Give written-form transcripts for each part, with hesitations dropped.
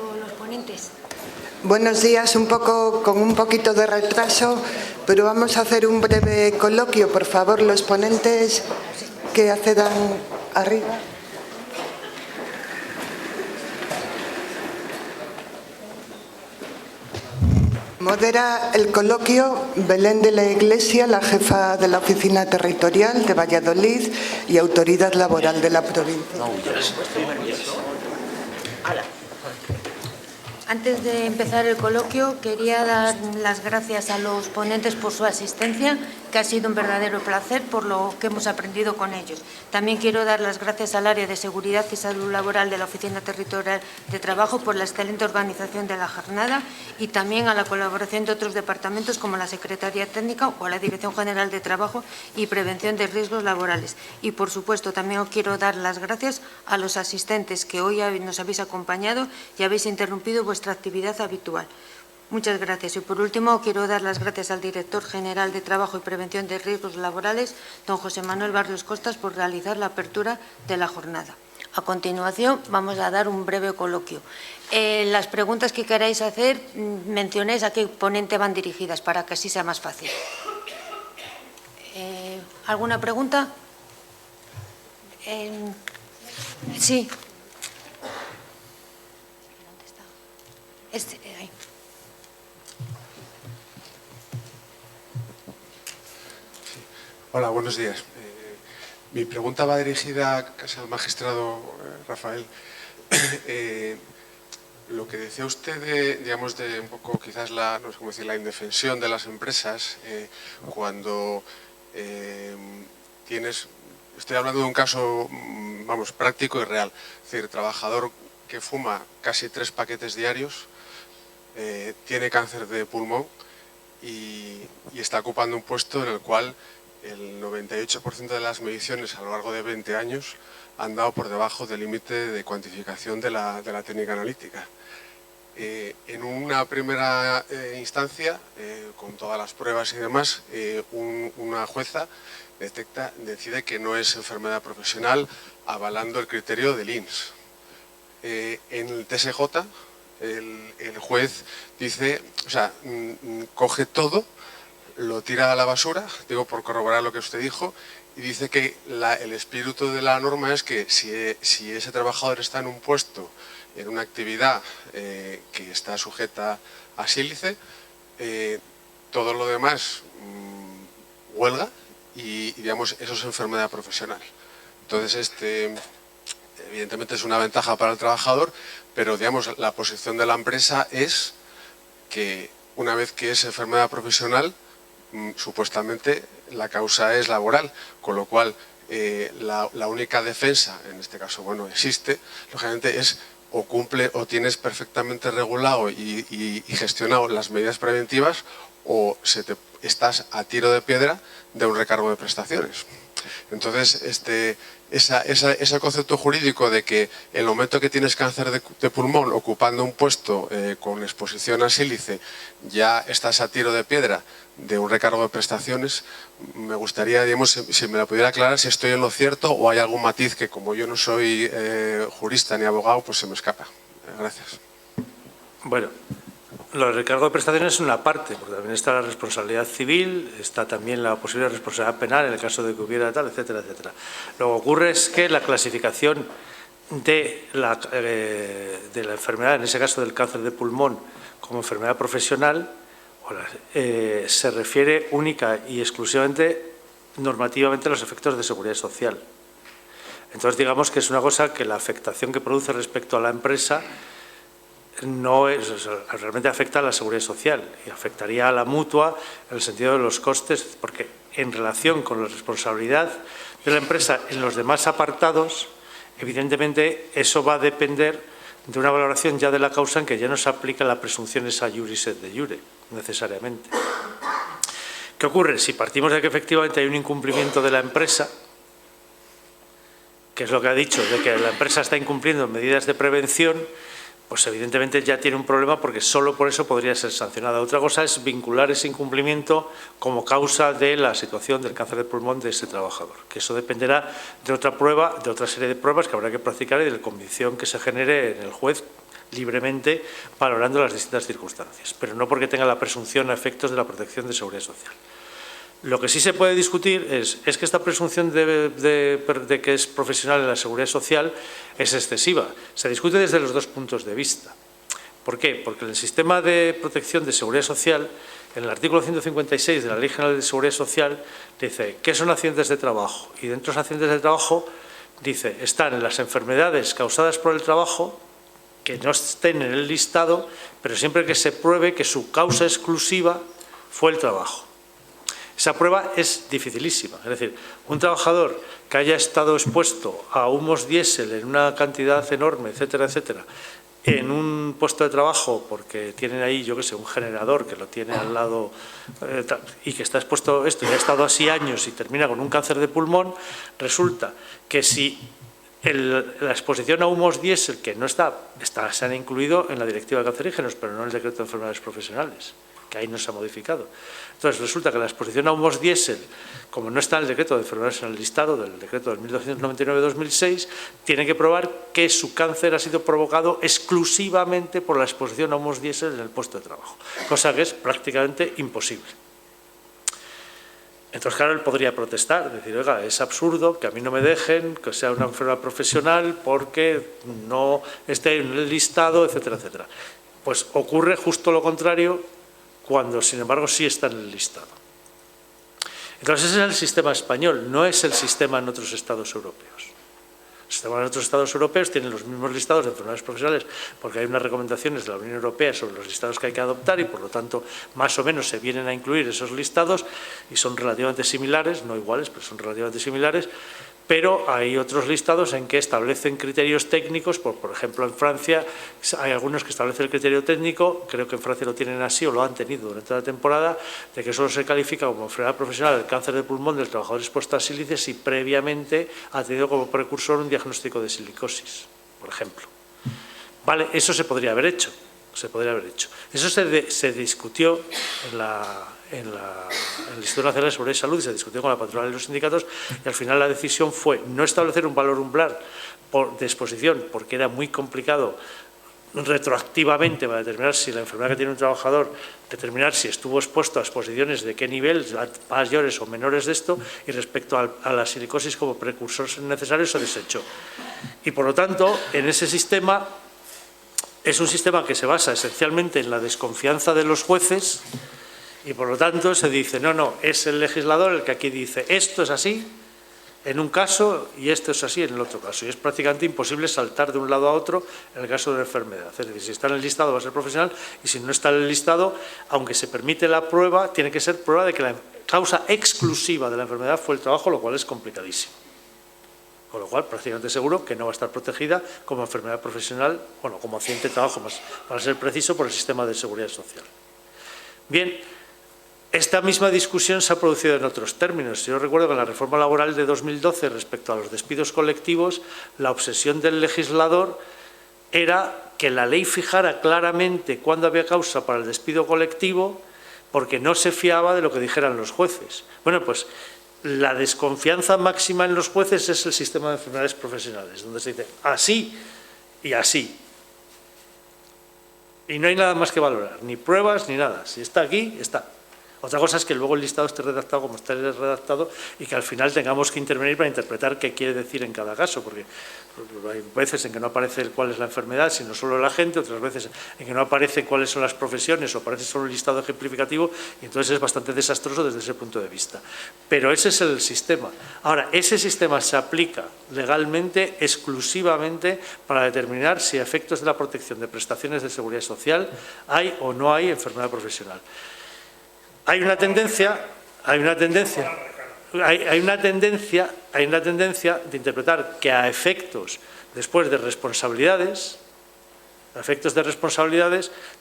Los ponentes. Buenos días, con un poquito de retraso, pero vamos a hacer un breve coloquio. Por favor, los ponentes que accedan arriba. Modera el coloquio Belén de la Iglesia, la jefa de la Oficina Territorial de Valladolid y Autoridad Laboral de la provincia. Antes de empezar el coloquio, quería dar las gracias a los ponentes por su asistencia, que ha sido un verdadero placer por lo que hemos aprendido con ellos. También quiero dar las gracias al área de Seguridad y Salud Laboral de la Oficina Territorial de Trabajo por la excelente organización de la jornada y también a la colaboración de otros departamentos como la Secretaría Técnica o la Dirección General de Trabajo y Prevención de Riesgos Laborales. Y, por supuesto, también quiero dar las gracias a los asistentes que hoy nos habéis acompañado y habéis interrumpido vuestra actividad habitual. Muchas gracias. Y por último, quiero dar las gracias al Director General de Trabajo y Prevención de Riesgos Laborales, don José Manuel Barrios Costas, por realizar la apertura de la jornada. A continuación, vamos a dar un breve coloquio. Las preguntas que queráis hacer, mencionéis a qué ponente van dirigidas para que así sea más fácil. ¿Alguna pregunta? Sí. Ahí. Hola, buenos días. Mi pregunta va dirigida casi al magistrado Rafael. Lo que decía usted de un poco quizás no sé cómo decir, la indefensión de las empresas cuando estoy hablando de un caso, práctico y real. Es decir, trabajador que fuma casi 3 paquetes diarios, tiene cáncer de pulmón y está ocupando un puesto en el cual el 98% de las mediciones a lo largo de 20 años han dado por debajo del límite de cuantificación de la técnica analítica. En una primera instancia, con todas las pruebas y demás, una jueza decide que no es enfermedad profesional, avalando el criterio del INS. En el TSJ, el juez dice, coge todo, lo tira a la basura, digo por corroborar lo que usted dijo, y dice que el espíritu de la norma es que si ese trabajador está en un puesto, en una actividad que está sujeta a sílice, todo lo demás huelga y digamos, eso es enfermedad profesional. Entonces, evidentemente es una ventaja para el trabajador, pero digamos, la posición de la empresa es que una vez que es enfermedad profesional, supuestamente la causa es laboral, con lo cual la única defensa, en este caso, existe, lógicamente es o cumple o tienes perfectamente regulado y gestionado las medidas preventivas o estás a tiro de piedra de un recargo de prestaciones. Entonces, ese concepto jurídico de que en el momento que tienes cáncer de pulmón ocupando un puesto con exposición a sílice ya estás a tiro de piedra de un recargo de prestaciones, me gustaría, digamos, si me la pudiera aclarar si estoy en lo cierto o hay algún matiz que, como yo no soy jurista ni abogado, pues se me escapa. Gracias. Bueno, lo del recargo de prestaciones es una parte, porque también está la responsabilidad civil, está también la posible responsabilidad penal en el caso de que hubiera tal, etcétera, etcétera. Lo que ocurre es que la clasificación de la enfermedad, en ese caso del cáncer de pulmón, como enfermedad profesional, se refiere única y exclusivamente normativamente a los efectos de seguridad social. Entonces, digamos que es una cosa que la afectación que produce respecto a la empresa no es, realmente afecta a la seguridad social y afectaría a la mutua en el sentido de los costes, porque en relación con la responsabilidad de la empresa en los demás apartados, evidentemente eso va a depender de una valoración ya de la causa en que ya no se aplica la presunción esa juris et de jure, necesariamente. ¿Qué ocurre? Si partimos de que efectivamente hay un incumplimiento de la empresa, que es lo que ha dicho, de que la empresa está incumpliendo medidas de prevención, pues evidentemente ya tiene un problema porque solo por eso podría ser sancionada. Otra cosa es vincular ese incumplimiento como causa de la situación del cáncer de pulmón de ese trabajador, que eso dependerá de otra prueba, de otra serie de pruebas que habrá que practicar y de la convicción que se genere en el juez libremente valorando las distintas circunstancias, pero no porque tenga la presunción a efectos de la protección de seguridad social. Lo que sí se puede discutir es que esta presunción de que es profesional en la seguridad social es excesiva. Se discute desde los dos puntos de vista. ¿Por qué? Porque en el sistema de protección de seguridad social, en el artículo 156 de la Ley General de Seguridad Social, dice ¿qué son accidentes de trabajo? Y dentro de los accidentes de trabajo dice, están las enfermedades causadas por el trabajo, que no estén en el listado, pero siempre que se pruebe que su causa exclusiva fue el trabajo. Esa prueba es dificilísima, es decir, un trabajador que haya estado expuesto a humos diésel en una cantidad enorme, etcétera, etcétera, en un puesto de trabajo porque tienen ahí, yo qué sé, un generador que lo tiene al lado y que está expuesto a esto y ha estado así años y termina con un cáncer de pulmón, resulta que si la exposición a humos diésel, que no se han incluido en la Directiva de Cancerígenos, pero no en el Decreto de Enfermedades Profesionales, que ahí no se ha modificado. Entonces, resulta que la exposición a humos diésel, como no está en el decreto de enfermedades en el listado del decreto del 1299-2006, tiene que probar que su cáncer ha sido provocado exclusivamente por la exposición a humos diésel en el puesto de trabajo, cosa que es prácticamente imposible. Entonces, claro, él podría protestar, decir, oiga, es absurdo que a mí no me dejen que sea una enfermedad profesional porque no esté en el listado, etcétera, etcétera. Pues ocurre justo lo contrario cuando, sin embargo, sí está en el listado. Entonces, ese es el sistema español, no es el sistema en otros estados europeos. El sistema en otros estados europeos tienen los mismos listados de enfermedades profesionales porque hay unas recomendaciones de la Unión Europea sobre los listados que hay que adoptar y, por lo tanto, más o menos se vienen a incluir esos listados y son relativamente similares, no iguales, pero son relativamente similares. Pero hay otros listados en que establecen criterios técnicos, por ejemplo, en Francia hay algunos que establecen el criterio técnico, creo que en Francia lo tienen así o lo han tenido durante la temporada, de que solo se califica como enfermedad profesional el cáncer de pulmón del trabajador expuesto a sílice si previamente ha tenido como precursor un diagnóstico de silicosis, por ejemplo. Vale, eso se podría haber hecho, Eso se discutió en el Instituto Nacional de Seguridad y Salud y se discutió con la patronal y los sindicatos y al final la decisión fue no establecer un valor umbral de exposición porque era muy complicado retroactivamente para determinar si la enfermedad que tiene un trabajador, determinar si estuvo expuesto a exposiciones de qué nivel, mayores o menores de esto, y respecto a la silicosis como precursor necesario se desechó. Y por lo tanto, en ese sistema, es un sistema que se basa esencialmente en la desconfianza de los jueces y por lo tanto se dice, no, es el legislador el que aquí dice esto es así en un caso y esto es así en el otro caso. Y es prácticamente imposible saltar de un lado a otro en el caso de una enfermedad. Es decir, si está en el listado va a ser profesional y si no está en el listado, aunque se permite la prueba, tiene que ser prueba de que la causa exclusiva de la enfermedad fue el trabajo, lo cual es complicadísimo. Con lo cual, prácticamente seguro que no va a estar protegida como enfermedad profesional, bueno, como accidente de trabajo, más para ser preciso, por el sistema de seguridad social. Bien, esta misma discusión se ha producido en otros términos. Yo recuerdo que en la reforma laboral de 2012, respecto a los despidos colectivos, la obsesión del legislador era que la ley fijara claramente cuándo había causa para el despido colectivo, porque no se fiaba de lo que dijeran los jueces. Bueno, pues la desconfianza máxima en los jueces es el sistema de enfermedades profesionales, donde se dice así y así. Y no hay nada más que valorar, ni pruebas ni nada. Si está aquí, está. Otra cosa es que luego el listado esté redactado como esté redactado y que al final tengamos que intervenir para interpretar qué quiere decir en cada caso, porque hay veces en que no aparece cuál es la enfermedad, sino solo el agente, otras veces en que no aparece cuáles son las profesiones o aparece solo el listado ejemplificativo y entonces es bastante desastroso desde ese punto de vista. Pero ese es el sistema. Ahora, ese sistema se aplica legalmente exclusivamente para determinar si a efectos de la protección de prestaciones de seguridad social hay o no hay enfermedad profesional. Hay una tendencia de interpretar que a efectos después de responsabilidades,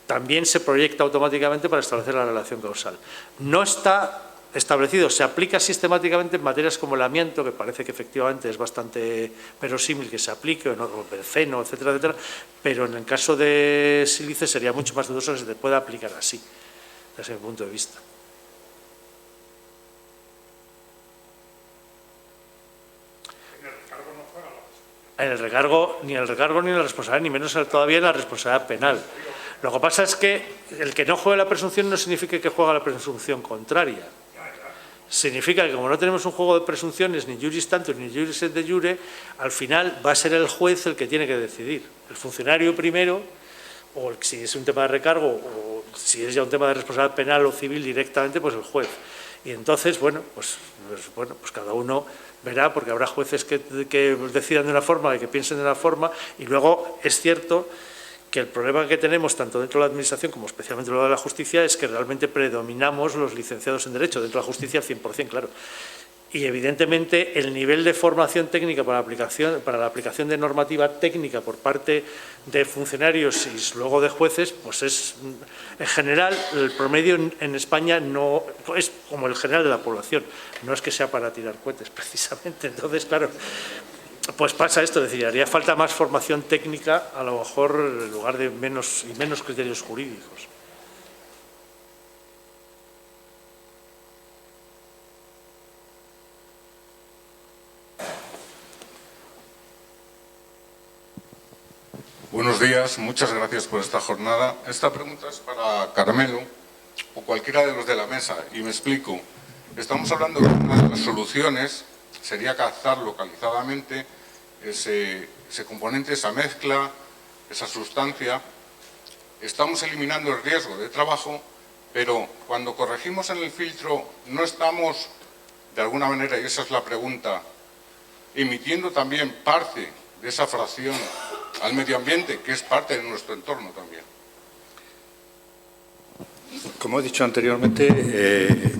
también se proyecta automáticamente para establecer la relación causal. No está establecido, se aplica sistemáticamente en materias como el amianto, que parece que efectivamente es bastante verosímil que se aplique, o benceno, etcétera, etcétera, pero en el caso de sílice sería mucho más dudoso que se te pueda aplicar así, desde mi punto de vista. En el recargo ni en la responsabilidad, ni menos todavía en la responsabilidad penal. Lo que pasa es que el que no juegue la presunción no significa que juegue la presunción contraria. Significa que como no tenemos un juego de presunciones, ni juris tantus ni juris et de jure, al final va a ser el juez el que tiene que decidir. El funcionario primero, o si es un tema de recargo, o si es ya un tema de responsabilidad penal o civil directamente, pues el juez. Y entonces, bueno, pues cada uno verá, porque habrá jueces que decidan de una forma y que piensen de una forma, y luego es cierto que el problema que tenemos tanto dentro de la Administración como especialmente dentro de la Justicia es que realmente predominamos los licenciados en Derecho, dentro de la Justicia al 100%, claro. Y evidentemente el nivel de formación técnica para la aplicación de normativa técnica por parte de funcionarios y luego de jueces, pues es, en general, el promedio en España no es como el general de la población, no es que sea para tirar cohetes precisamente. Entonces, claro, pues pasa esto, es decir, haría falta más formación técnica, a lo mejor en lugar de menos criterios jurídicos. Buenos días, muchas gracias por esta jornada. Esta pregunta es para Carmelo o cualquiera de los de la mesa, y me explico. Estamos hablando de una de las soluciones, sería cazar localizadamente ese componente, esa mezcla, esa sustancia. Estamos eliminando el riesgo de trabajo, pero cuando corregimos en el filtro no estamos, de alguna manera, y esa es la pregunta, emitiendo también parte de esa fracción al medio ambiente, que es parte de nuestro entorno también. Como he dicho anteriormente,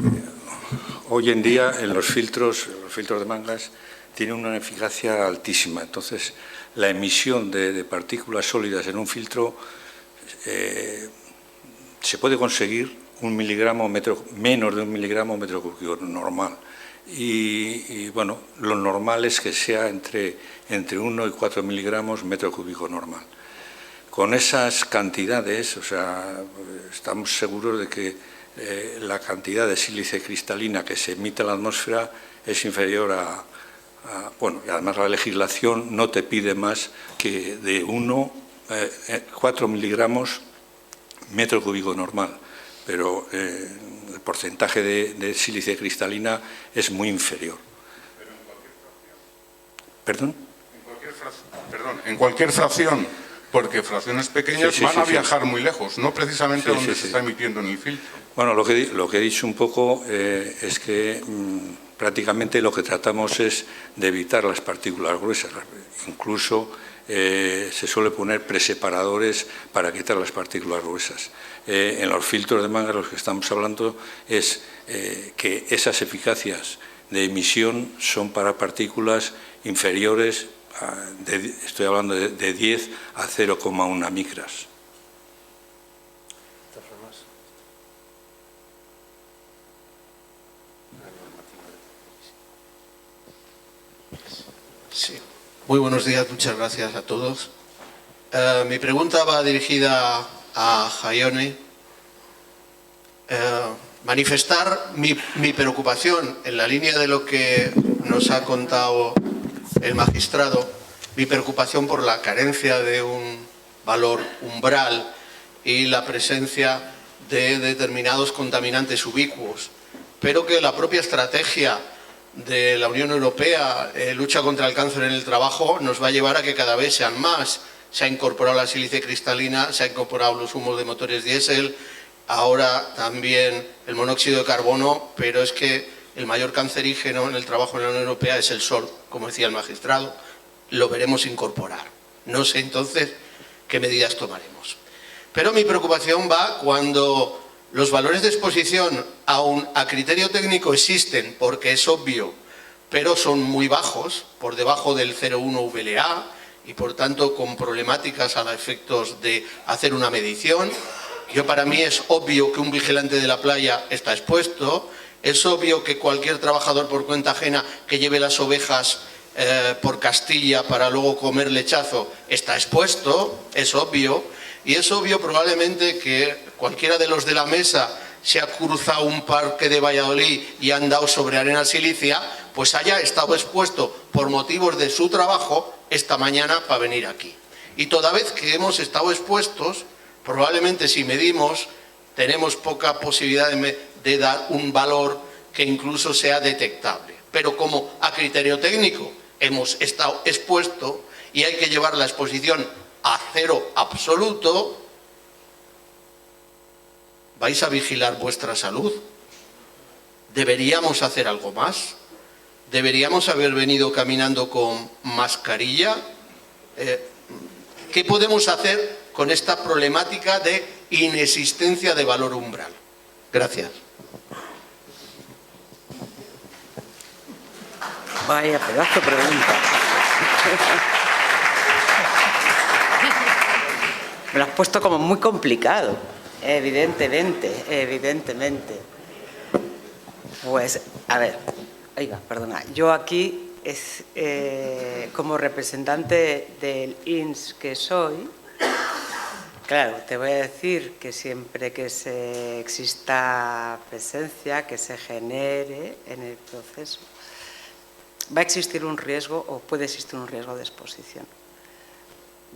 hoy en día en los filtros de mangas tienen una eficacia altísima. Entonces, la emisión de partículas sólidas en un filtro se puede conseguir menos de 1 miligramo metro cúbico normal. Y bueno, lo normal es que sea entre 1 y 4 miligramos metro cúbico normal. Con esas cantidades, o sea, estamos seguros de que la cantidad de sílice cristalina que se emite a la atmósfera es inferior bueno, y además la legislación no te pide más que de 4 miligramos metro cúbico normal, pero el porcentaje de sílice cristalina es muy inferior. ¿Pero en cualquier fracción? ¿Perdón? En cualquier fracción, porque fracciones pequeñas van a viajar muy lejos, no precisamente donde se está emitiendo en el filtro. Bueno, lo que he dicho un poco es que prácticamente lo que tratamos es de evitar las partículas gruesas. Incluso se suele poner preseparadores para quitar las partículas gruesas. En los filtros de mangas los que estamos hablando es que esas eficacias de emisión son para partículas inferiores, estoy hablando de 10 a 0,1 micras. Sí. Muy buenos días, muchas gracias a todos. Mi pregunta va dirigida a Jaione. Manifestar mi preocupación en la línea de lo que nos ha contado el magistrado, mi preocupación por la carencia de un valor umbral y la presencia de determinados contaminantes ubicuos, pero que la propia estrategia de la Unión Europea, lucha contra el cáncer en el trabajo, nos va a llevar a que cada vez sean más. Se ha incorporado la sílice cristalina, se ha incorporado los humos de motores diésel, ahora también el monóxido de carbono, pero es que el mayor cancerígeno en el trabajo en la Unión Europea es el sol, como decía el magistrado, lo veremos incorporar. No sé entonces qué medidas tomaremos. Pero mi preocupación va cuando los valores de exposición, aun a criterio técnico, existen, porque es obvio, pero son muy bajos, por debajo del 0,1 VLA, y por tanto con problemáticas a los efectos de hacer una medición. Para mí es obvio que un vigilante de la playa está expuesto, es obvio que cualquier trabajador por cuenta ajena que lleve las ovejas por Castilla para luego comer lechazo está expuesto, es obvio, y es obvio probablemente que cualquiera de los de la mesa se ha cruzado un parque de Valladolid y ha andado sobre arena silicia, pues haya estado expuesto por motivos de su trabajo esta mañana para venir aquí. Y toda vez que hemos estado expuestos, probablemente si medimos, tenemos poca posibilidad de dar un valor que incluso sea detectable. Pero como a criterio técnico hemos estado expuestos y hay que llevar la exposición a cero absoluto, ¿vais a vigilar vuestra salud? ¿Deberíamos hacer algo más? ¿Deberíamos haber venido caminando con mascarilla? ¿Qué podemos hacer con esta problemática de inexistencia de valor umbral? Gracias. Vaya pedazo de pregunta. Me lo has puesto como muy complicado, evidentemente. Pues, a ver, oiga, perdona, yo aquí, como representante del INS que soy, claro, te voy a decir que siempre que exista presencia, que se genere en el proceso, va a existir un riesgo o puede existir un riesgo de exposición.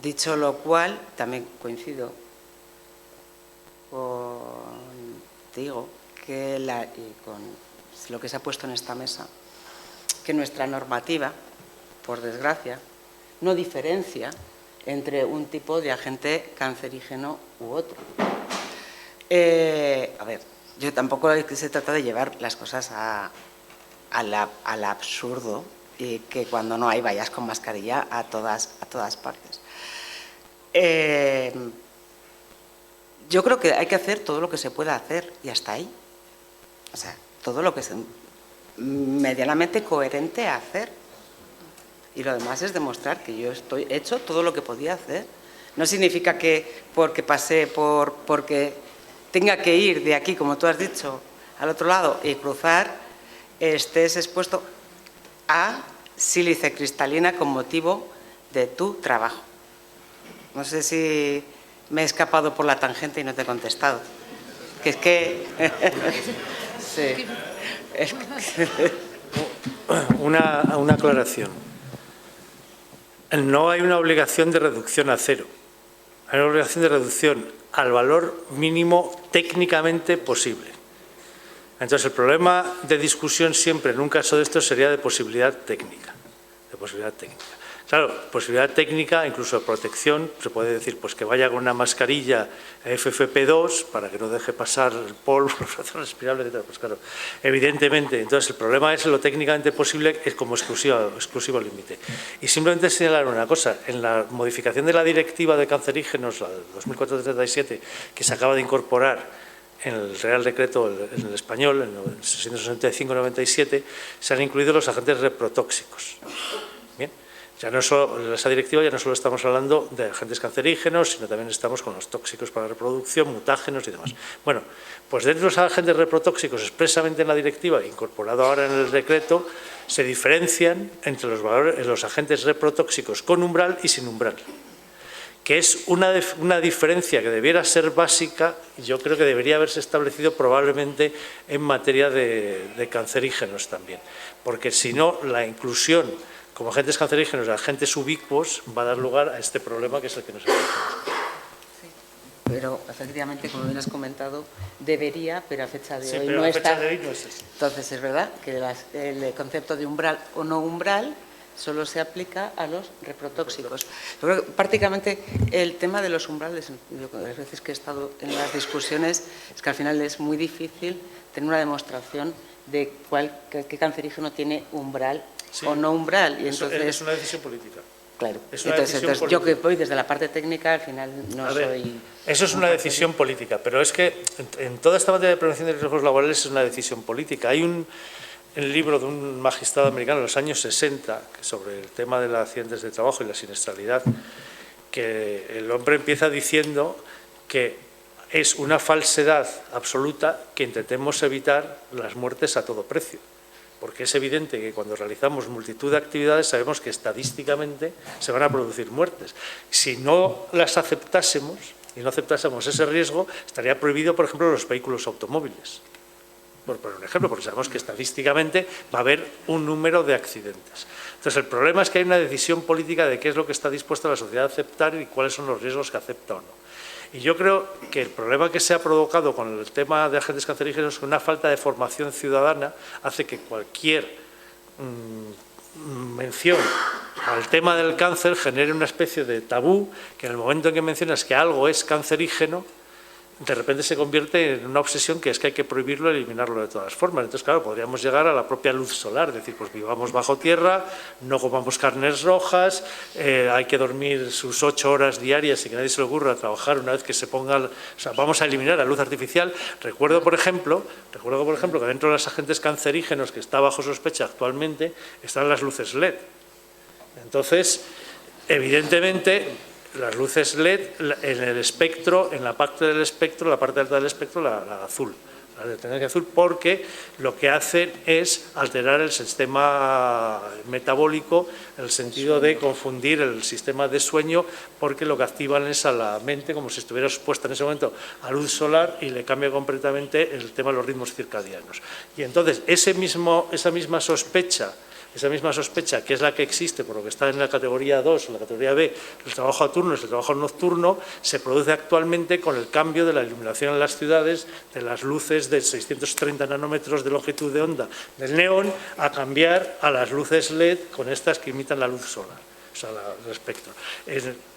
Dicho lo cual, también coincido contigo y con lo que se ha puesto en esta mesa, que nuestra normativa, por desgracia, no diferencia entre un tipo de agente cancerígeno u otro. A ver, yo tampoco se trata de llevar las cosas al absurdo y que cuando no hay vayas con mascarilla a todas partes. Yo creo que hay que hacer todo lo que se pueda hacer y hasta ahí. O sea, todo lo que es medianamente coherente a hacer. Y lo demás es demostrar que yo he hecho todo lo que podía hacer. No significa que porque tenga que ir de aquí, como tú has dicho, al otro lado y cruzar, estés expuesto a sílice cristalina con motivo de tu trabajo. No sé si me he escapado por la tangente y no te he contestado. Que es que... sí. Una aclaración. No hay una obligación de reducción a cero. Hay una obligación de reducción al valor mínimo técnicamente posible. Entonces, el problema de discusión siempre en un caso de esto sería de posibilidad técnica. Claro, posibilidad técnica, incluso de protección, se puede decir pues que vaya con una mascarilla FFP2 para que no deje pasar el polvo, respirable, etc. Pues claro, evidentemente, entonces el problema es lo técnicamente posible, es como exclusivo límite. Y simplemente señalar una cosa, en la modificación de la directiva de cancerígenos, la 2437, que se acaba de incorporar en el Real Decreto, en el español, en el 665-97, se han incluido los agentes reprotóxicos. Bien. Ya no solo, en esa directiva ya no solo estamos hablando de agentes cancerígenos, sino también estamos con los tóxicos para la reproducción, mutágenos y demás. Bueno, pues dentro de los agentes reprotóxicos, expresamente en la directiva, incorporado ahora en el decreto, se diferencian entre los agentes reprotóxicos con umbral y sin umbral, que es una diferencia que debiera ser básica, yo creo que debería haberse establecido probablemente en materia de cancerígenos también, porque si no, la inclusión como agentes cancerígenos de agentes ubicuos va a dar lugar a este problema que es el que nos enfrentamos. Sí, pero efectivamente, como bien has comentado, debería, pero a fecha de hoy pero no a está. fecha de hoy no es eso. Entonces, es verdad que el concepto de umbral o no umbral solo se aplica a los reprotóxicos. Yo creo que prácticamente el tema de los umbrales, las veces que he estado en las discusiones, es que al final es muy difícil tener una demostración de qué cancerígeno tiene umbral o no umbral. Y entonces, es una decisión política. Claro. Es una Entonces decisión yo política. que voy desde la parte técnica, al final no soy... Eso es una decisión política, pero es que en toda esta materia de prevención de riesgos laborales es una decisión política. Hay un libro de un magistrado americano en los años 60 sobre el tema de los accidentes de trabajo y la siniestralidad, que el hombre empieza diciendo que es una falsedad absoluta que intentemos evitar las muertes a todo precio. Porque es evidente que cuando realizamos multitud de actividades sabemos que estadísticamente se van a producir muertes. Si no las aceptásemos, y no aceptásemos ese riesgo, estaría prohibido, por ejemplo, los vehículos automóviles. Por poner un ejemplo, porque sabemos que estadísticamente va a haber un número de accidentes. Entonces, el problema es que hay una decisión política de qué es lo que está dispuesta la sociedad a aceptar y cuáles son los riesgos que acepta o no. Y yo creo que el problema que se ha provocado con el tema de agentes cancerígenos es que una falta de formación ciudadana hace que cualquier mención al tema del cáncer genere una especie de tabú, que en el momento en que mencionas que algo es cancerígeno, de repente se convierte en una obsesión que es que hay que prohibirlo, eliminarlo de todas formas. Entonces, claro, podríamos llegar a la propia luz solar, es decir, pues vivamos bajo tierra, no comamos carnes rojas, hay que dormir sus 8 horas diarias y que nadie se le ocurra trabajar una vez que se ponga, o sea, vamos a eliminar la luz artificial. Recuerdo, por ejemplo, que dentro de los agentes cancerígenos que está bajo sospecha actualmente están las luces LED. Entonces, evidentemente, las luces LED en el espectro, en la parte del espectro, la parte alta del espectro, la azul, la de tendencia azul, porque lo que hacen es alterar el sistema metabólico en el sentido de confundir el sistema de sueño, porque lo que activan es a la mente como si estuviera expuesta en ese momento a luz solar y le cambia completamente el tema de los ritmos circadianos. Y entonces esa misma sospecha, que es la que existe por lo que está en la categoría 2 o la categoría B, el trabajo a turnos y el trabajo nocturno, se produce actualmente con el cambio de la iluminación en las ciudades, de las luces de 630 nanómetros de longitud de onda del neón, a cambiar a las luces LED con estas que imitan la luz solar. O sea, el espectro.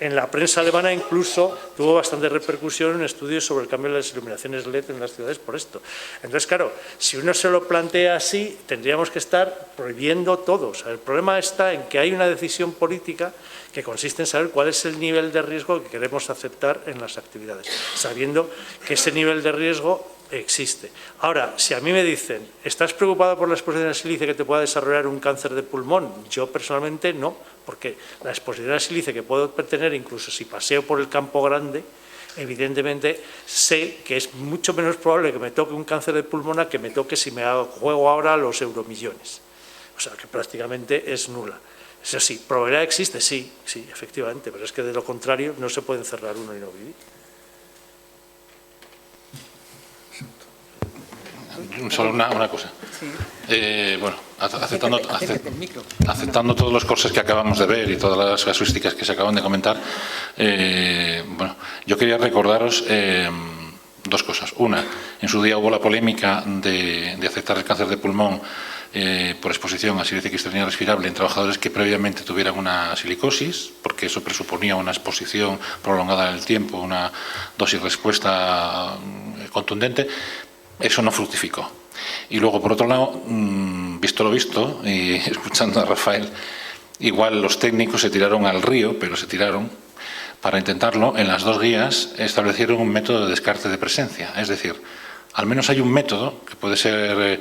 En la prensa alemana incluso tuvo bastante repercusión en estudios sobre el cambio de las iluminaciones LED en las ciudades por esto. Entonces, claro, si uno se lo plantea así, tendríamos que estar prohibiendo todo. O sea, el problema está en que hay una decisión política que consiste en saber cuál es el nivel de riesgo que queremos aceptar en las actividades, sabiendo que ese nivel de riesgo existe. Ahora, si a mí me dicen, ¿estás preocupado por la exposición al sílice que te pueda desarrollar un cáncer de pulmón? Yo personalmente no, porque la exposición al sílice que puedo tener, incluso si paseo por el Campo Grande, evidentemente sé que es mucho menos probable que me toque un cáncer de pulmón a que me toque si me juego ahora los euromillones. O sea, que prácticamente es nula. Eso sí, ¿probabilidad existe? Sí, efectivamente, pero es que de lo contrario no se puede encerrar uno y no vivir. Solo una cosa. Bueno, aceptando todas las cosas que acabamos de ver y todas las casuísticas que se acaban de comentar, bueno, yo quería recordaros dos cosas. Una, en su día hubo la polémica de aceptar el cáncer de pulmón por exposición a sílice cristalina respirable en trabajadores que previamente tuvieran una silicosis, porque eso presuponía una exposición prolongada en el tiempo, una dosis-respuesta contundente. Eso no fructificó. Y luego, por otro lado, visto lo visto, y escuchando a Rafael, igual los técnicos se tiraron al río, pero se tiraron para intentarlo. En las dos guías establecieron un método de descarte de presencia. Es decir, al menos hay un método que puede ser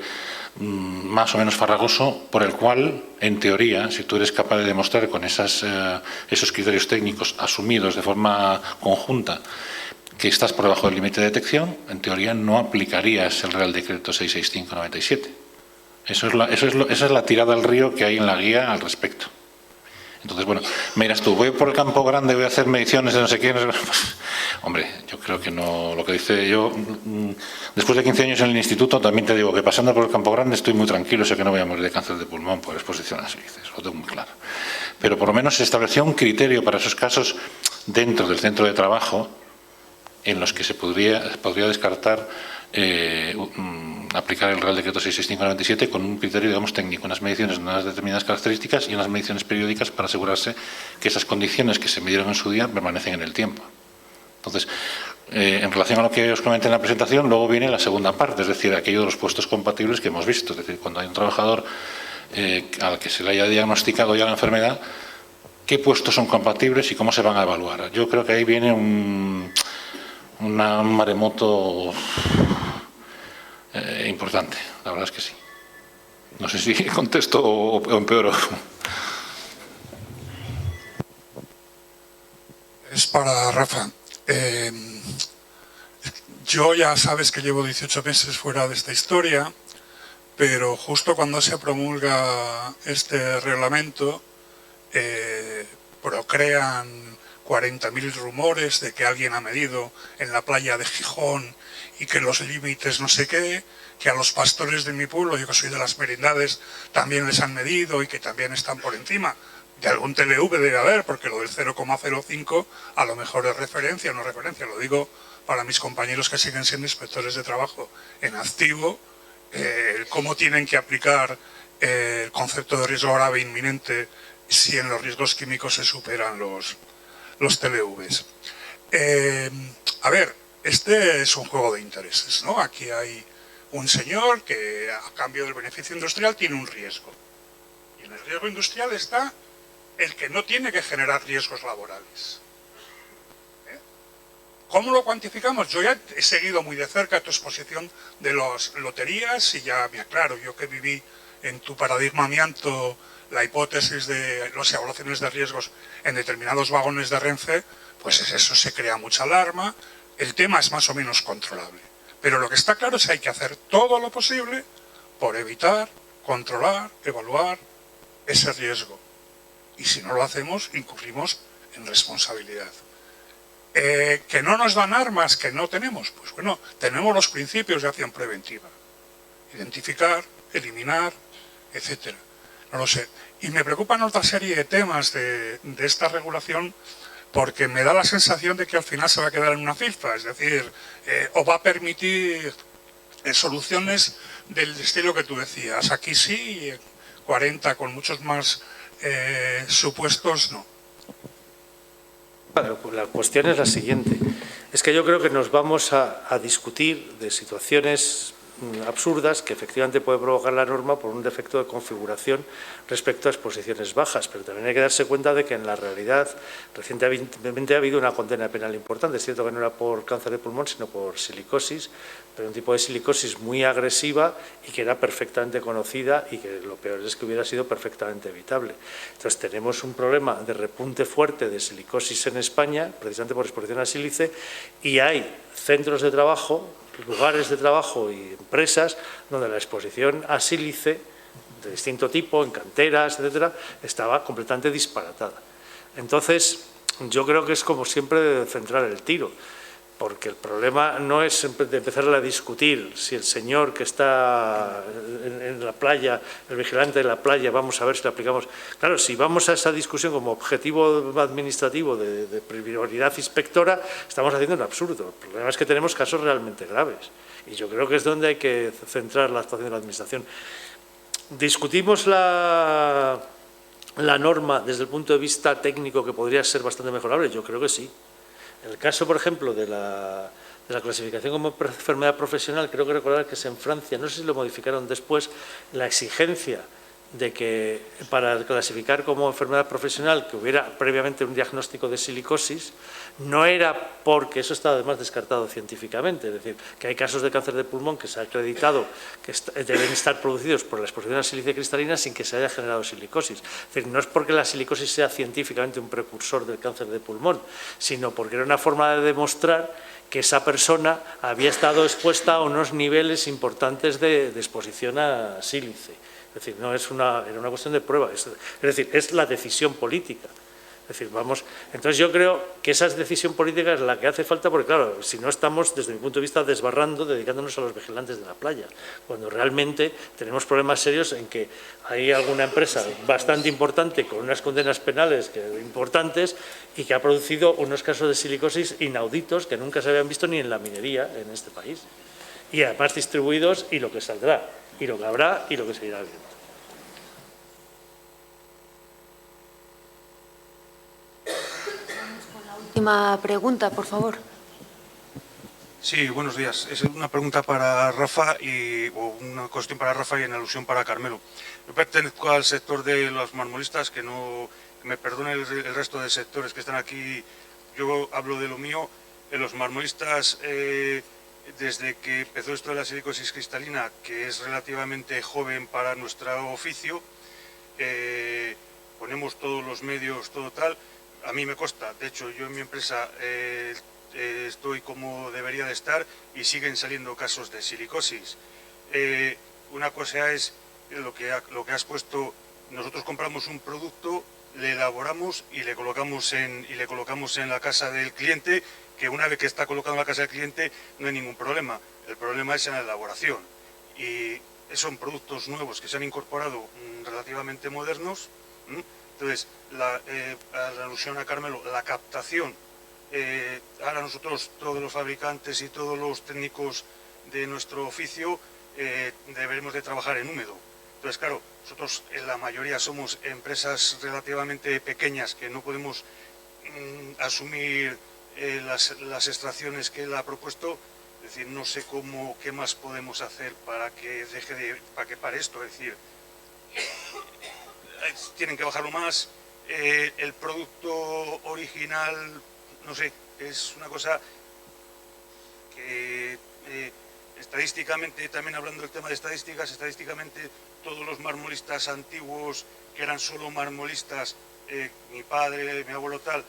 más o menos farragoso, por el cual, en teoría, si tú eres capaz de demostrar con esos criterios técnicos asumidos de forma conjunta que estás por debajo del límite de detección, en teoría no aplicarías el Real Decreto 665/97. Esa es la tirada al río que hay en la guía al respecto. Entonces, bueno, miras tú, voy por el Campo Grande, voy a hacer mediciones de no sé qué. Hombre, yo creo que no, lo que dice yo, después de 15 años en el instituto, también te digo que pasando por el Campo Grande estoy muy tranquilo, sé que no voy a morir de cáncer de pulmón por exposición a sílices, lo tengo muy claro. Pero por lo menos se estableció un criterio para esos casos dentro del centro de trabajo, en los que se podría descartar aplicar el Real Decreto 665/97 con un criterio, digamos, técnico, unas mediciones de unas determinadas características y unas mediciones periódicas para asegurarse que esas condiciones que se midieron en su día permanecen en el tiempo. Entonces, en relación a lo que os comenté en la presentación, luego viene la segunda parte, es decir, aquello de los puestos compatibles que hemos visto. Es decir, cuando hay un trabajador al que se le haya diagnosticado ya la enfermedad, ¿qué puestos son compatibles y cómo se van a evaluar? Yo creo que ahí viene un maremoto importante, la verdad es que sí. No sé si contesto o empeoro. Es para Rafa. Yo ya sabes que llevo 18 meses fuera de esta historia, pero justo cuando se promulga este reglamento, procrean 40.000 rumores de que alguien ha medido en la playa de Gijón y que los límites no sé qué, que a los pastores de mi pueblo, yo que soy de las Merindades, también les han medido y que también están por encima. De algún TLV debe haber, porque lo del 0,05 a lo mejor es referencia, no referencia. Lo digo para mis compañeros que siguen siendo inspectores de trabajo en activo, cómo tienen que aplicar el concepto de riesgo grave inminente si en los riesgos químicos se superan los TLVs. A ver, este es un juego de intereses, ¿no? Aquí hay un señor que a cambio del beneficio industrial tiene un riesgo. Y en el riesgo industrial está el que no tiene que generar riesgos laborales. ¿Cómo lo cuantificamos? Yo ya he seguido muy de cerca tu exposición de las loterías y ya me aclaro, yo que viví en tu paradigma amianto la hipótesis de las evaluaciones de riesgos en determinados vagones de Renfe, pues eso se crea mucha alarma, el tema es más o menos controlable. Pero lo que está claro es que hay que hacer todo lo posible por evitar, controlar, evaluar ese riesgo. Y si no lo hacemos, incurrimos en responsabilidad. ¿Que no nos dan armas que no tenemos? Pues bueno, tenemos los principios de acción preventiva. Identificar, eliminar, etcétera. No lo sé. Y me preocupan otra serie de temas de esta regulación porque me da la sensación de que al final se va a quedar en una filfa. Es decir, o va a permitir soluciones del estilo que tú decías. Aquí sí, 40 con muchos más supuestos no. La cuestión es la siguiente. Es que yo creo que nos vamos a discutir de situaciones absurdas que efectivamente puede provocar la norma por un defecto de configuración respecto a exposiciones bajas, pero también hay que darse cuenta de que en la realidad recientemente ha habido una condena penal importante. Es cierto que no era por cáncer de pulmón, sino por silicosis, pero un tipo de silicosis muy agresiva y que era perfectamente conocida y que lo peor es que hubiera sido perfectamente evitable. Entonces tenemos un problema de repunte fuerte de silicosis en España, precisamente por exposición a sílice, y hay centros de trabajo, lugares de trabajo y empresas donde la exposición a sílice de distinto tipo, en canteras, etcétera, estaba completamente disparatada. Entonces, yo creo que es como siempre centrar el tiro, porque el problema no es de empezar a discutir si el señor que está en la playa, el vigilante de la playa, vamos a ver si le aplicamos. Claro, si vamos a esa discusión como objetivo administrativo de prioridad inspectora, estamos haciendo un absurdo. El problema es que tenemos casos realmente graves y yo creo que es donde hay que centrar la actuación de la Administración. ¿Discutimos la norma desde el punto de vista técnico que podría ser bastante mejorable? Yo creo que sí. En el caso, por ejemplo, de la clasificación como enfermedad profesional, creo que recordar que es en Francia, no sé si lo modificaron después, la exigencia de que para clasificar como enfermedad profesional que hubiera previamente un diagnóstico de silicosis, no era porque eso está además descartado científicamente, es decir, que hay casos de cáncer de pulmón que se ha acreditado que deben estar producidos por la exposición a sílice cristalina sin que se haya generado silicosis. Es decir, no es porque la silicosis sea científicamente un precursor del cáncer de pulmón, sino porque era una forma de demostrar que esa persona había estado expuesta a unos niveles importantes de exposición a sílice. Es decir, no es era una cuestión de prueba, es decir, es la decisión política. Es decir, entonces yo creo que esa decisión política es la que hace falta, porque claro, si no estamos, desde mi punto de vista, desbarrando, dedicándonos a los vigilantes de la playa, cuando realmente tenemos problemas serios en que hay alguna empresa bastante importante con unas condenas penales importantes y que ha producido unos casos de silicosis inauditos que nunca se habían visto ni en la minería en este país. Y además distribuidos y lo que saldrá, y lo que habrá y lo que seguirá habiendo. Última pregunta, por favor. Sí, buenos días. Es una pregunta para Rafa o una cuestión para Rafa y en alusión para Carmelo. Yo pertenezco al sector de los marmolistas, que me perdone el resto de sectores que están aquí. Yo hablo de lo mío. Los marmolistas, desde que empezó esto de la silicosis cristalina, que es relativamente joven para nuestro oficio, ponemos todos los medios, todo tal. A mí me consta, de hecho, yo en mi empresa estoy como debería de estar y siguen saliendo casos de silicosis. Una cosa es lo que has puesto, nosotros compramos un producto le elaboramos y le colocamos en la casa del cliente, que una vez que está colocado en la casa del cliente no hay ningún problema. El problema es en la elaboración. Y son productos nuevos que se han incorporado, relativamente modernos. Entonces, la alusión a Carmelo, la captación, ahora nosotros, todos los fabricantes y todos los técnicos de nuestro oficio, deberemos de trabajar en húmedo. Entonces, claro, nosotros en la mayoría somos empresas relativamente pequeñas que no podemos asumir las extracciones que él ha propuesto. Es decir, no sé qué más podemos hacer para que pare esto. Es decir, tienen que bajarlo más. El producto original, no sé, es una cosa que estadísticamente, también hablando del tema de estadísticas, estadísticamente todos los marmolistas antiguos que eran solo marmolistas, mi padre, mi abuelo tal,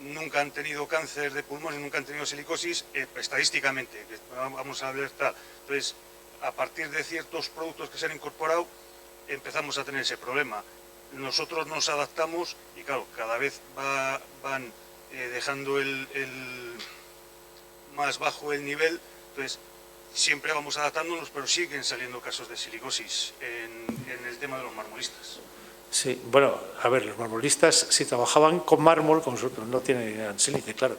nunca han tenido cáncer de pulmón y nunca han tenido silicosis, estadísticamente, vamos a ver tal. Entonces, a partir de ciertos productos que se han incorporado, empezamos a tener ese problema. Nosotros nos adaptamos y claro, cada vez van dejando más bajo el nivel, entonces siempre vamos adaptándonos, pero siguen saliendo casos de silicosis en el tema de los marmolistas. Sí, bueno, a ver, los marmolistas, si trabajaban con mármol, con nosotros no tienen sílice, claro.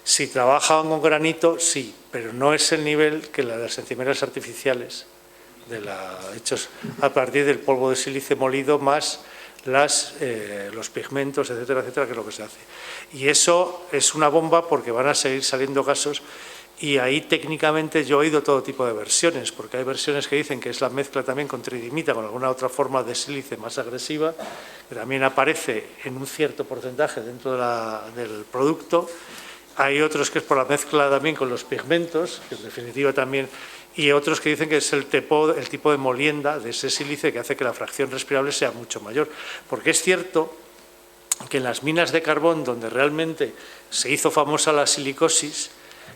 Si trabajaban con granito, sí, pero no es el nivel que las encimeras artificiales, hechos a partir del polvo de sílice molido más los pigmentos, etcétera, etcétera, que es lo que se hace. Y eso es una bomba porque van a seguir saliendo casos. Y ahí técnicamente yo he oído todo tipo de versiones, porque hay versiones que dicen que es la mezcla también con tridimita, con alguna otra forma de sílice más agresiva, que también aparece en un cierto porcentaje dentro del producto. Hay otros que es por la mezcla también con los pigmentos, que en definitiva también, y otros que dicen que es el tipo de molienda de ese sílice que hace que la fracción respirable sea mucho mayor. Porque es cierto que en las minas de carbón, donde realmente se hizo famosa la silicosis,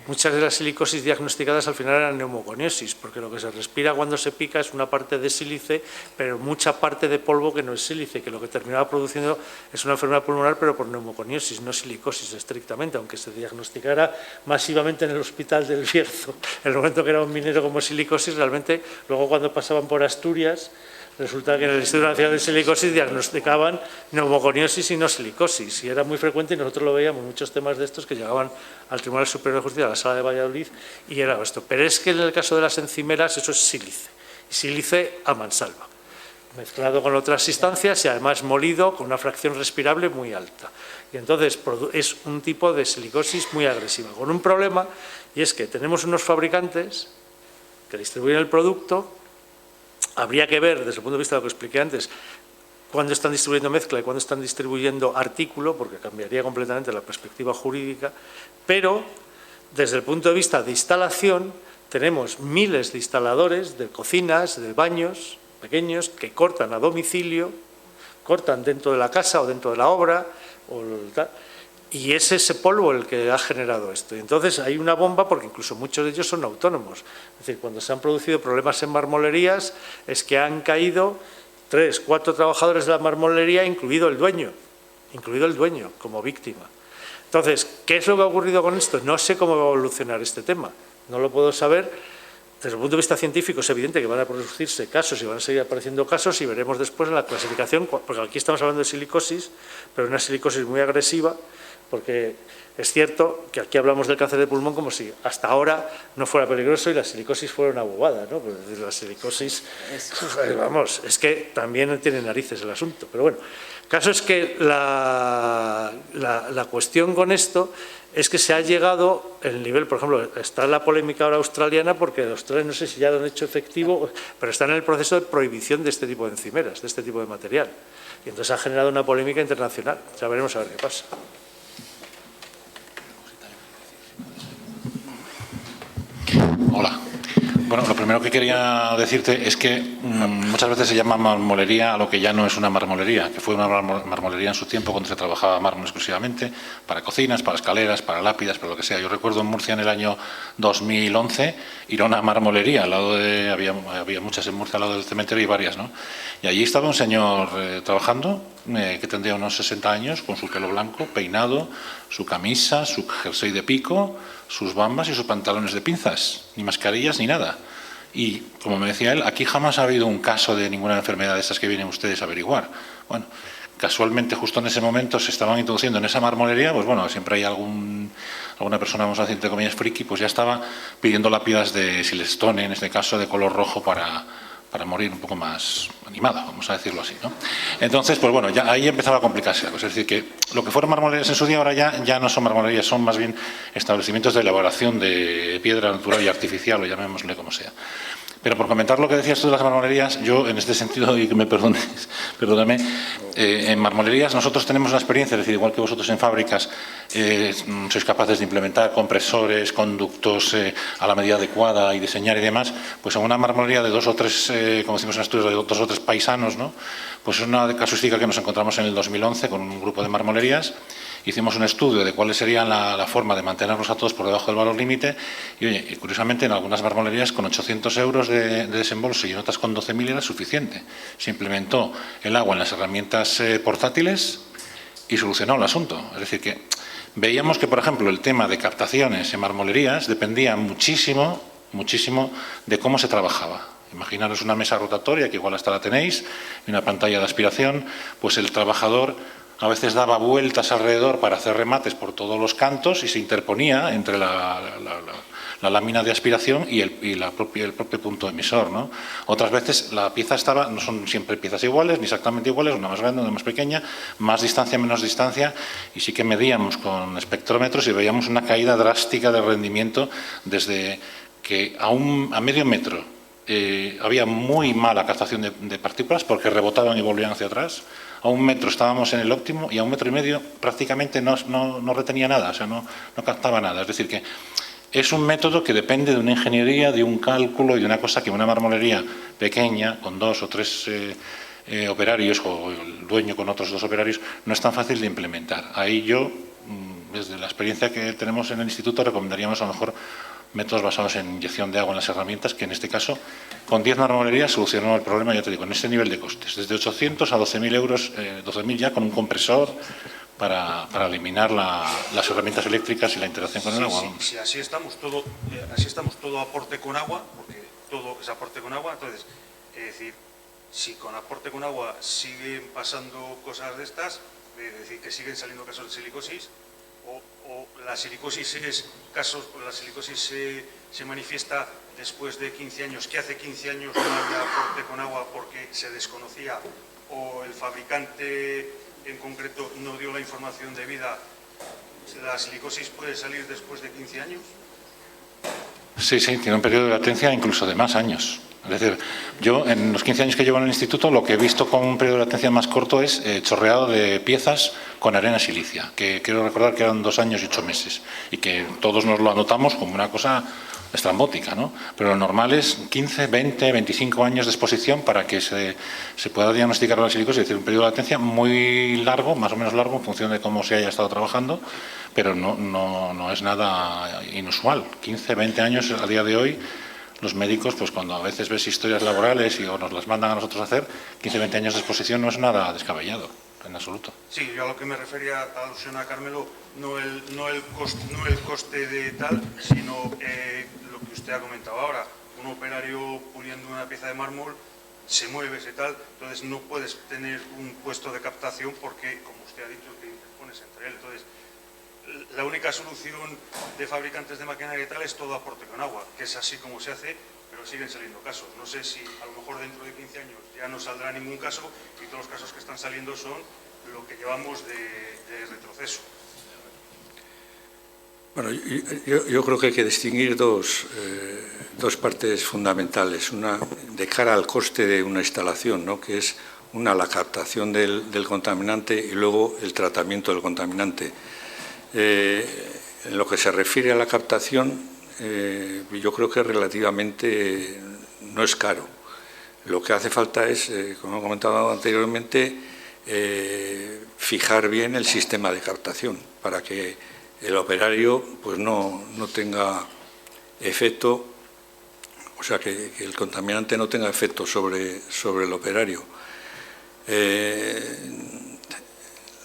muchas de las silicosis diagnosticadas al final eran neumoconiosis, porque lo que se respira cuando se pica es una parte de sílice, pero mucha parte de polvo que no es sílice, que lo que terminaba produciendo es una enfermedad pulmonar, pero por neumoconiosis, no silicosis estrictamente, aunque se diagnosticara masivamente en el hospital del Bierzo. En el momento que era un minero como silicosis, realmente, luego cuando pasaban por Asturias, resulta que en el Instituto Nacional de Silicosis diagnosticaban neumoconiosis y no silicosis, y era muy frecuente, y nosotros lo veíamos, muchos temas de estos que llegaban al Tribunal Superior de Justicia, a la Sala de Valladolid, y era esto. Pero es que en el caso de las encimeras eso es sílice, y sílice a mansalva, mezclado con otras instancias y además molido con una fracción respirable muy alta. Y entonces es un tipo de silicosis muy agresiva, con un problema, y es que tenemos unos fabricantes que distribuyen el producto. Habría que ver, desde el punto de vista de lo que expliqué antes, cuándo están distribuyendo mezcla y cuándo están distribuyendo artículo, porque cambiaría completamente la perspectiva jurídica, pero desde el punto de vista de instalación tenemos miles de instaladores de cocinas, de baños pequeños que cortan a domicilio, cortan dentro de la casa o dentro de la obra, y es ese polvo el que ha generado esto. Y entonces hay una bomba porque incluso muchos de ellos son autónomos. Es decir, cuando se han producido problemas en marmolerías es que han caído 3, 4 trabajadores de la marmolería, incluido el dueño, como víctima. Entonces, ¿qué es lo que ha ocurrido con esto? No sé cómo va a evolucionar este tema, no lo puedo saber. Desde el punto de vista científico es evidente que van a producirse casos y van a seguir apareciendo casos, y veremos después en la clasificación, porque aquí estamos hablando de silicosis, pero una silicosis muy agresiva, porque es cierto que aquí hablamos del cáncer de pulmón como si hasta ahora no fuera peligroso y la silicosis fuera una bobada, ¿no? Pues la silicosis, vamos, es que también tiene narices el asunto. Pero bueno, el caso es que la cuestión con esto es que se ha llegado el nivel, por ejemplo, está la polémica ahora australiana, porque en Australia no sé si ya lo han hecho efectivo, pero están en el proceso de prohibición de este tipo de encimeras, de este tipo de material. Y entonces ha generado una polémica internacional. Ya veremos a ver qué pasa. Hola. Bueno, lo primero que quería decirte es que muchas veces se llama marmolería a lo que ya no es una marmolería, que fue una marmolería en su tiempo cuando se trabajaba mármol exclusivamente para cocinas, para escaleras, para lápidas, para lo que sea. Yo recuerdo en Murcia en el año 2011 ir a una marmolería, al lado de, había muchas en Murcia al lado del cementerio y varias, ¿no? Y allí estaba un señor trabajando que tendría unos 60 años, con su pelo blanco, peinado, su camisa, su jersey de pico, sus bambas y sus pantalones de pinzas, ni mascarillas ni nada. Y, como me decía él, aquí jamás ha habido un caso de ninguna enfermedad de estas que vienen ustedes a averiguar. Bueno, casualmente justo en ese momento se estaban introduciendo en esa marmolería, pues bueno, siempre hay alguna persona, vamos a decir, entre comillas, friki, pues ya estaba pidiendo lápidas de silestone, en este caso de color rojo, para morir un poco más animado, vamos a decirlo así, ¿no? Entonces, pues bueno, ya ahí empezaba a complicarse la cosa. Es decir, que lo que fueron marmolerías en su día ahora ya no son marmolerías, son más bien establecimientos de elaboración de piedra natural y artificial, o llamémosle como sea. Pero por comentar lo que decías tú de las marmolerías, yo en este sentido, y que me perdóname, en marmolerías nosotros tenemos una experiencia, es decir, igual que vosotros en fábricas sois capaces de implementar compresores, conductos a la medida adecuada y diseñar y demás, pues en una marmolería de 2 o 3, como decimos en estudios, de 2 o 3 paisanos, ¿no? Pues es una casuística que nos encontramos en el 2011 con un grupo de marmolerías. Hicimos un estudio de cuáles serían la forma de mantenerlos a todos por debajo del valor límite y, oye, curiosamente, en algunas marmolerías con 800 euros de desembolso y en otras con 12.000 era suficiente. Se implementó el agua en las herramientas portátiles y solucionó el asunto. Es decir, que veíamos que, por ejemplo, el tema de captaciones en marmolerías dependía muchísimo de cómo se trabajaba. Imaginaros una mesa rotatoria, que igual hasta la tenéis, y una pantalla de aspiración, pues el trabajador a veces daba vueltas alrededor para hacer remates por todos los cantos y se interponía entre la lámina de aspiración y el propio punto emisor, ¿no? Otras veces la pieza estaba, no son siempre piezas iguales, ni exactamente iguales, una más grande, una más pequeña, más distancia, menos distancia, y sí que medíamos con espectrómetros y veíamos una caída drástica de rendimiento desde que a medio metro había muy mala captación de partículas porque rebotaban y volvían hacia atrás. A 1 metro estábamos en el óptimo y a 1,5 metros prácticamente no retenía nada, o sea, no captaba nada. Es decir, que es un método que depende de una ingeniería, de un cálculo y de una cosa que una marmolería pequeña, con 2 o 3 operarios, o el dueño con otros 2 operarios, no es tan fácil de implementar. Ahí yo, desde la experiencia que tenemos en el instituto, recomendaríamos a lo mejor métodos basados en inyección de agua en las herramientas, que en este caso, con 10 marmolerías solucionó el problema, ya te digo, en este nivel de costes, desde 800 a 12.000 euros, 12.000 ya con un compresor para eliminar las herramientas eléctricas y la interacción con el agua. Sí, así estamos todo aporte con agua, porque todo es aporte con agua, entonces, es decir, si con aporte con agua siguen pasando cosas de estas, es decir, que siguen saliendo casos de silicosis, o la silicosis se manifiesta después de 15 años, que hace 15 años no había aporte con agua porque se desconocía, o el fabricante en concreto no dio la información debida, ¿la silicosis puede salir después de 15 años? Sí, tiene un periodo de latencia incluso de más años. Es decir, yo en los 15 años que llevo en el instituto lo que he visto con un periodo de latencia más corto es chorreado de piezas con arena silicia, que quiero recordar que eran 2 años y 8 meses y que todos nos lo anotamos como una cosa estrambótica, ¿no? Pero lo normal es 15, 20, 25 años de exposición para que se pueda diagnosticar la silicosis, es decir, un periodo de latencia muy largo, más o menos largo, en función de cómo se haya estado trabajando, pero no es nada inusual. 15, 20 años a día de hoy. Los médicos, pues cuando a veces ves historias laborales o nos las mandan a nosotros a hacer, 15 20 años de exposición no es nada descabellado, en absoluto. Sí, yo a lo que me refería, a alusión a Carmelo, no el coste de tal, sino lo que usted ha comentado ahora. Un operario puliendo una pieza de mármol, se mueve ese tal, entonces no puedes tener un puesto de captación porque, como usted ha dicho, te interpones entre él. Entonces, la única solución de fabricantes de maquinaria y tal es todo aporte con agua, que es así como se hace, pero siguen saliendo casos. No sé si a lo mejor dentro de 15 años ya no saldrá ningún caso y todos los casos que están saliendo son lo que llevamos de retroceso. Bueno, yo creo que hay que distinguir dos partes fundamentales. Una de cara al coste de una instalación, ¿no?, que es la captación del contaminante y luego el tratamiento del contaminante. En lo que se refiere a la captación, yo creo que relativamente no es caro. Lo que hace falta es, como he comentado anteriormente, fijar bien el sistema de captación para que el operario pues no tenga efecto, o sea, que el contaminante no tenga efecto sobre el operario.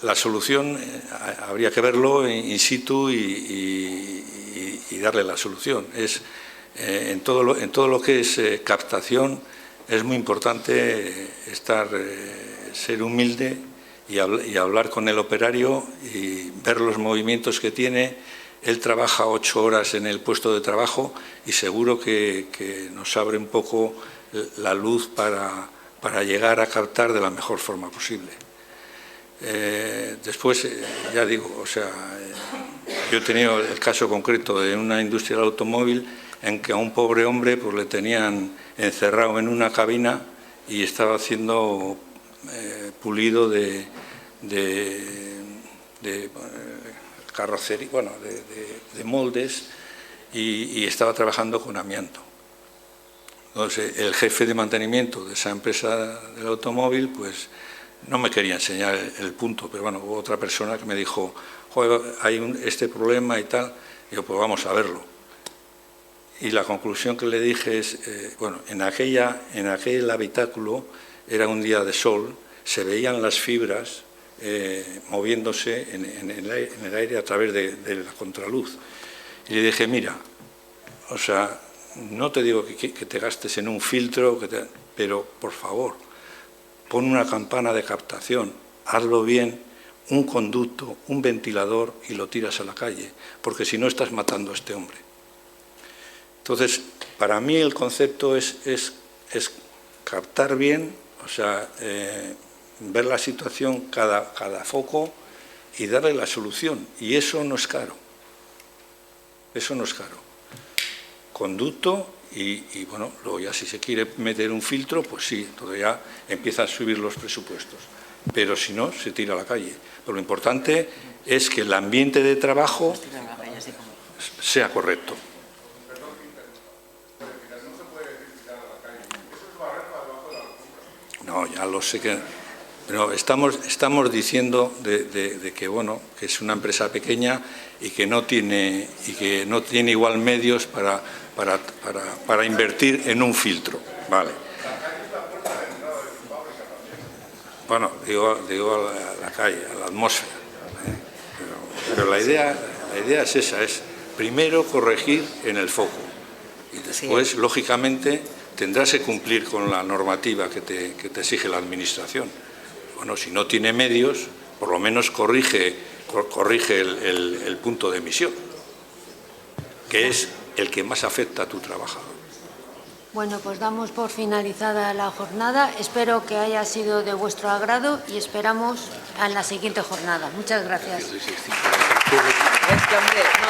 La solución habría que verlo in situ y darle la solución. En todo lo que es captación es muy importante ser humilde y hablar con el operario y ver los movimientos que tiene. Él trabaja 8 horas en el puesto de trabajo y seguro que nos abre un poco la luz para llegar a captar de la mejor forma posible. Después, ya digo, o sea, yo he tenido el caso concreto de una industria del automóvil en que a un pobre hombre pues le tenían encerrado en una cabina y estaba haciendo pulido de carrocería, bueno, de moldes y estaba trabajando con amianto. Entonces, el jefe de mantenimiento de esa empresa del automóvil, pues no me quería enseñar el punto, pero bueno, hubo otra persona que me dijo, joder, hay este problema y tal, y yo, pues vamos a verlo. Y la conclusión que le dije es, bueno, en aquel habitáculo era un día de sol, se veían las fibras moviéndose en el aire a través de la contraluz. Y le dije, mira, o sea, no te digo que te gastes en un filtro, pero por favor, pon una campana de captación, hazlo bien, un conducto, un ventilador y lo tiras a la calle, porque si no estás matando a este hombre. Entonces, para mí el concepto es captar bien, o sea, ver la situación cada foco y darle la solución. Y eso no es caro. Eso no es caro. Conducto y bueno, luego ya si se quiere meter un filtro, pues sí, entonces ya empieza a subir los presupuestos. Pero si no, se tira a la calle. Pero lo importante es que el ambiente de trabajo sea correcto. No, ya lo sé que... Pero estamos diciendo de que, bueno, que es una empresa pequeña y que no tiene igual medios para invertir en un filtro. Vale. Bueno, digo a la calle, a la atmósfera. Pero la idea es esa, es primero corregir en el foco y después, sí, lógicamente, tendrás que cumplir con la normativa que te exige la Administración. Bueno, si no tiene medios, por lo menos corrige el punto de emisión, que es el que más afecta a tu trabajador. Bueno, pues damos por finalizada la jornada. Espero que haya sido de vuestro agrado y esperamos a la siguiente jornada. Muchas gracias. Es que, hombre, no,